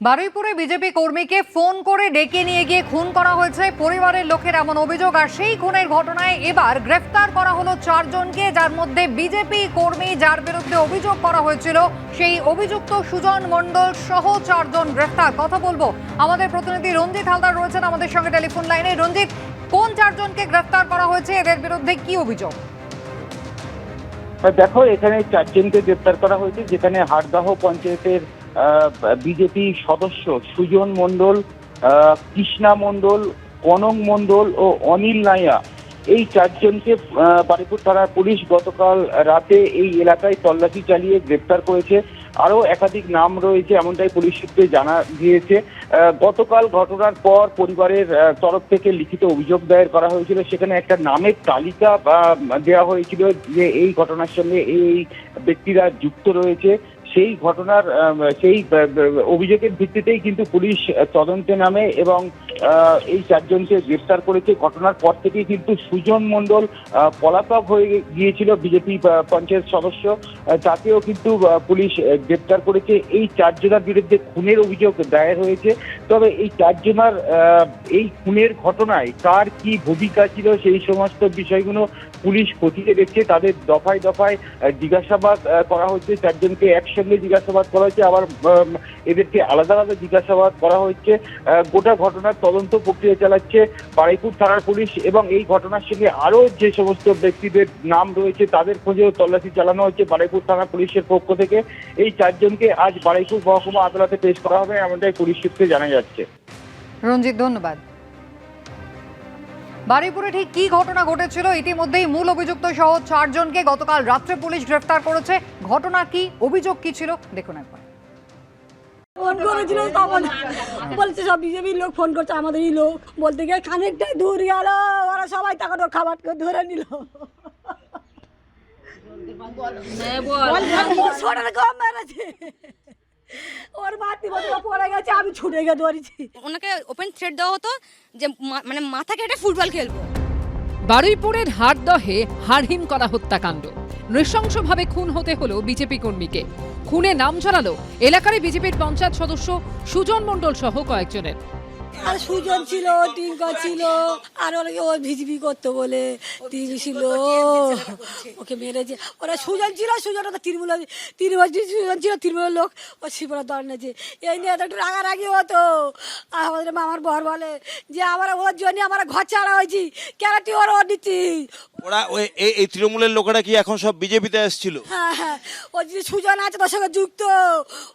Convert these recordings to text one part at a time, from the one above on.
বারুইপুরে BJP কর্মীকে phone করে ডেকে নিয়ে গিয়ে খুন করা হয়েছে পরিবারের লোকের এমন অভিযোগ। আর সেই খুনের ঘটনায় এবার গ্রেফতার করা হলো 4 জনকে, যার মধ্যে বিজেপি কর্মী যার বিরুদ্ধে অভিযোগ করা হয়েছিল সেই অভিযুক্ত সুজন মণ্ডল সহ 4 জন গ্রেফতার। কথা বলবো আমাদের প্রতিনিধি রঞ্জিত হালদার রয়েছেন আমাদের সঙ্গে টেলিফোন লাইনে। রঞ্জিত, কোন 4 জনকে গ্রেফতার করা হয়েছে, এদের বিরুদ্ধে কি অভিযোগ? দেখো, এখানে 4 জনকে গ্রেপ্তার করা হয়েছে, যেখানে হাড়দাহ পঞ্চায়েতের বিজেপি সদস্য সুজন মণ্ডল, কৃষ্ণা মণ্ডল, কনক মণ্ডল ও অনিল নাইয়া, এই 4 জনকে বারুইপুর থানার পুলিশ গতকাল রাতে এই এলাকায় তল্লাশি চালিয়ে গ্রেপ্তার করেছে। আরো একাধিক নাম রয়েছে এমনটাই পুলিশ সূত্রে জানা গিয়েছে। গতকাল ঘটনার পর পরিবারের তরফ থেকে লিখিত অভিযোগ দায়ের করা হয়েছিল। সেখানে একটা নামের তালিকা দেওয়া হয়েছিল যে এই ঘটনার সঙ্গে এই ব্যক্তিরা যুক্ত রয়েছে। সেই ঘটনার সেই অভিযোগের ভিত্তিতেই কিন্তু পুলিশ তদন্তে নামে এবং এই 4 জনকে গ্রেফতার করেছে। ঘটনার পর থেকেই কিন্তু সুজন মণ্ডল পলাতক হয়ে গিয়েছিল, বিজেপি পঞ্চায়েত সদস্য, তাকেও কিন্তু পুলিশ গ্রেফতার করেছে। এই 4 জনের বিরুদ্ধে খুনের অভিযোগ দায়ের হয়েছে। তবে এই 4 জনের এই খুনের ঘটনায় কার কি ভূমিকা ছিল সেই সমস্ত বিষয়গুলো পুলিশ খতিয়ে দেখছে। তাদের দফায় দফায় জিজ্ঞাসাবাদ করা হচ্ছে। 4 জনকে একসঙ্গে জিজ্ঞাসাবাদ করা হচ্ছে, আবার এদেরকে আলাদা আলাদা জিজ্ঞাসাবাদ করা হচ্ছে। গোটা ঘটনার তদন্ত প্রক্রিয়া চালাচ্ছে বারুইপুর থানার পুলিশ এবং এই ঘটনার সঙ্গে আরো যে সমস্ত ব্যক্তিদের নাম রয়েছে তাদের খোঁজেও তল্লাশি চালানো হচ্ছে বারুইপুর থানা পুলিশের পক্ষ থেকে। এই 4 জনকে আজ বারুইপুর মহকুমা আদালতে পেশ করা হবে এমনটাই পুলিশ সূত্রে জানা যাচ্ছে। রঞ্জিত, ধন্যবাদ। বারুইপুরে ঠিক কি ঘটনা ঘটেছিল? ইতিমধ্যেই মূল অভিযুক্ত সহ 4 জনকে গতকাল রাত্রে পুলিশ গ্রেফতার করেছে। ঘটনা কি, অভিযোগ কি ছিল, দেখুন একবার। ফোন করেছিল তখন বলছে সব বিজেপির লোক ফোন করছে, আমাদেরই লোক। বলতে গিয়ে খানিকটাই দূর গেল, ওরা সবাই তখন ওর খাবার ধরে নিল। ওর মাতৃ পড়ে গেছে, আমি ছুটে গিয়ে ধরেছি। ওনাকে ওপেন থ্রেট দেওয়া হতো যে মানে মাথা কেটে ফুটবল খেলবো। বারুইপুরের হাড়দহে হাড়হিম করা হত্যাকাণ্ড। নৃশংসভাবে খুন হতে হলো বিজেপি কর্মীকে। খুনে নাম জড়ালো এলাকার বিজেপির পঞ্চায়েত সদস্য সুজন মণ্ডল সহ কয়েকজনের। আর সুজন ছিল, টিঙ্কা ছিল, আর ওনাকে ও ভিজিবি করতো বলে ছিল, ওকে মেরেছে। ওরা সুজন ছিল, সুজন তৃণমূল সুজন ছিল, তৃণমূলের লোক, ও শিবরা দল নেছে। এই নিয়ে একটু রাগারাগি হতো। আর আমাদের মামার বর বলে যে আমরা ওর জন্য আমরা ঘর ছাড়া হয়েছি, কেন তুই ওর দিচ্ছিস? ওরা এই তৃণমূলের লোকেরা কি এখন সব বিজেপিতে এসেছিল? হ্যাঁ হ্যাঁ, ও যে সুজন আছে তোর সঙ্গে যুক্ত,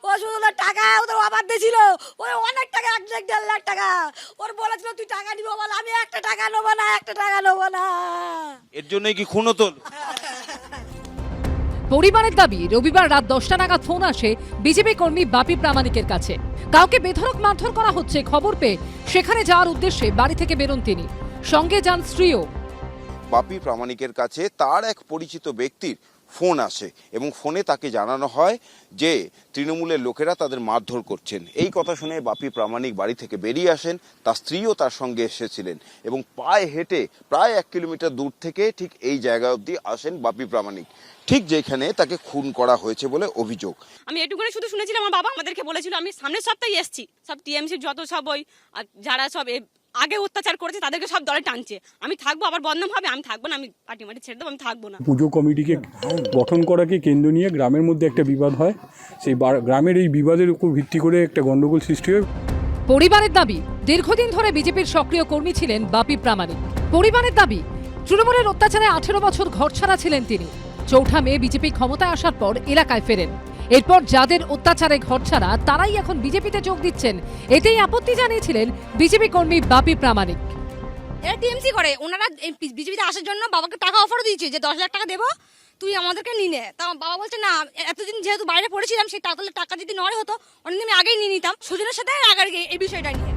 ও সুজনের টাকা ওদের অবাধ দিয়েছিল, ওই অনেক টাকা, 1.5 লাখ টাকা। ওর বলেছিল তুই টাকা নিবো, বল আমি একটা টাকা নেবো না, একটা টাকা নেবো না। এর জন্যই কি খুন হতো? পরিবারের দাবি, রবিবার রাত 10টা নাগাদ ফোন আসে বিজেপি কর্মী বাপি প্রামাণিকের কাছে। কাউকে বেধড়ক মারধর করা হচ্ছে খবর পেয়ে সেখানে যাওয়ার উদ্দেশ্যে বাড়ি থেকে বেরোন তিনি, সঙ্গে যান স্ত্রীও। বাপি প্রামাণিকের কাছে তার এক পরিচিত ব্যক্তির ফোন আসে এবং ফোনে তাকে জানানো হয় যে তৃণমূলের লোকেরা তাদের মারধর করছেন। এই কথা শুনে বাপি প্রামাণিক বাড়ি থেকে বেরিয়ে আসেন, তার স্ত্রীও তার সঙ্গে এসেছিলেন এবং পায়ে হেঁটে প্রায় 1 কিলোমিটার দূর থেকে ঠিক এই জায়গা অবধি আসেন বাপি প্রামাণিক, ঠিক যেখানে তাকে খুন করা হয়েছে বলে অভিযোগ। আমি এটুকুনি শুধু শুনেছিলাম, আমার বাবা আমাদেরকে বলেছিল। আমি সামনের সপ্তাহে এসেছি, সব টিএমসির যত সব ওই যারা সব আগে অত্যাচার করেছে তাদেরকে সব দলে টানছে। আমি থাকবো, আবার বদনাম হবে, আমি থাকবো না, আমি পার্টি মাটি ছেড়ে দেবো, আমি থাকবো না। পুজো কমিটিকে গঠন করাকে কেন্দ্র নিয়ে গ্রামের মধ্যে একটা বিবাদ হয়। সেই গ্রামের এই বিবাদের উপর ভিত্তি করে একটা গন্ডগোল সৃষ্টি হয়। পরিবারের দাবি, দীর্ঘদিন ধরে বিজেপির সক্রিয় কর্মী ছিলেন বাপি প্রামাণিক। পরিবারের দাবি, তৃণমূলের অত্যাচারে 18 বছর ঘরছাড়া ছিলেন তিনি। 4 মে বিজেপি ক্ষমতায় আসার পর এলাকায় ফেরেন। এরপর যাদের অত্যাচারে ঘরছাড়া তারাই এখন বিজেপিতে যোগ দিচ্ছেন, এতেই আপত্তি জানিয়েছিলেন বিজেপি কর্মী বাপি প্রামাণিক। এরা টিএমসি করে, ওনারা বিজেপিতে আসার জন্য বাবাকে টাকা অফারও দিয়েছে যে 10 লাখ টাকা দেবো, তুই আমাদেরকে নিয়ে নে। তা বাবা বলছে না, এতদিন যেহেতু বাইরে পড়েছিলাম সেই টাকা যদি নয় হতো অনেকদিন আমি আগেই নিয়ে নিতাম। সুজনের সাথে আগে এই বিষয়টা নিয়ে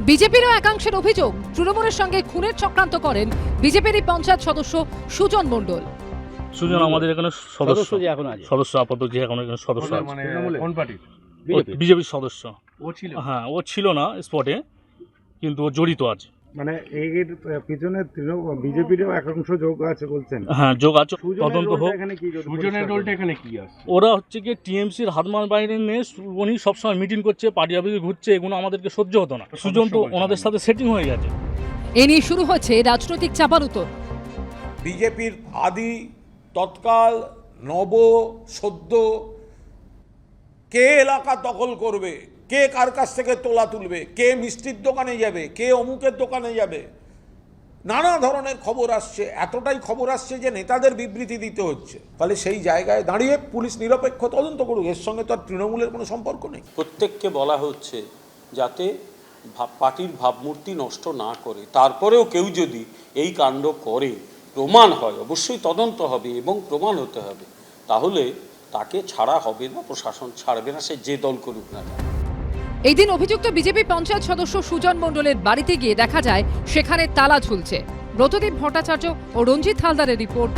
বিজেপিরও একাংশের অভিযোগ, তৃণমূলের সঙ্গে খুনের চক্রান্ত করেন বিজেপির পঞ্চায়েত সদস্য সুজন মণ্ডল। সুজন আমাদের এখানে সদস্য আপাতত যে এখন এখানে সদস্য আছে। মানে কোন পার্টি? বিজেপির সদস্য। ও ছিল? হ্যাঁ, ও ছিল না স্পটে, কিন্তু ও জড়িত আছে। মানে এর পিছনে বিজেপিরও একাংশ যোগ আছে বলছেন। হ্যাঁ, যোগ আছে, তদন্ত হোক। এখানে কি সুজনের রোলটা এখানে কি আছে? ওরা হচ্ছে কি টিএমসির হাতমার বাইরে নিয়ে উনি সবসময় মিটিং করছে, পার্টি অফিসে ঘুরছে, এগুলো আমাদেরকে সহ্য হতো না। সুজন তো ওনাদের সাথে সেটিং হয়ে গেছে। এ নিয়ে শুরু হয়েছে রাজনৈতিক চাপানুতোর। বিজেপির আদি তৎকাল নব সদ্য কে এলাকা দখল করবে, কে কার কাছ থেকে তোলা তুলবে, কে মিষ্টির দোকানে যাবে, কে অমুকের দোকানে যাবে, নানা ধরনের খবর আসছে। এতটাই খবর আসছে যে নেতাদের বিবৃতি দিতে হচ্ছে। ফলে সেই জায়গায় দাঁড়িয়ে পুলিশ নিরপেক্ষ তদন্ত করুক, এর সঙ্গে তো আর তৃণমূলের কোনো সম্পর্ক নেই। প্রত্যেককে বলা হচ্ছে যাতে পার্টির ভাবমূর্তি নষ্ট না করে। তারপরেও কেউ যদি এই কাণ্ড করে প্রমাণ হয়, অবশ্যই তদন্ত হবে এবং প্রমাণ হতে হবে, তাহলে তাকে ছাড়া হবে না, প্রশাসন ছাড়বে না, সে যে দল করুক না। এই দিন অভিযুক্ত বিজেপি পঞ্চায়েত সদস্য সুজন মণ্ডলের বাড়িতে গিয়ে দেখা যায় সেখানে তালা ঝুলছে। ব্রতদীপ ভট্টাচার্য ও রঞ্জিত হালদারের রিপোর্ট,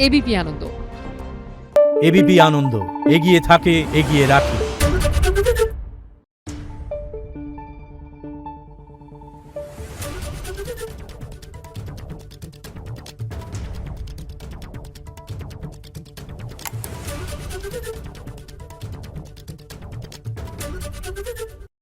এবিপি আনন্দ। এবিপি আনন্দ, এগিয়ে থাকে, এগিয়ে রাখে।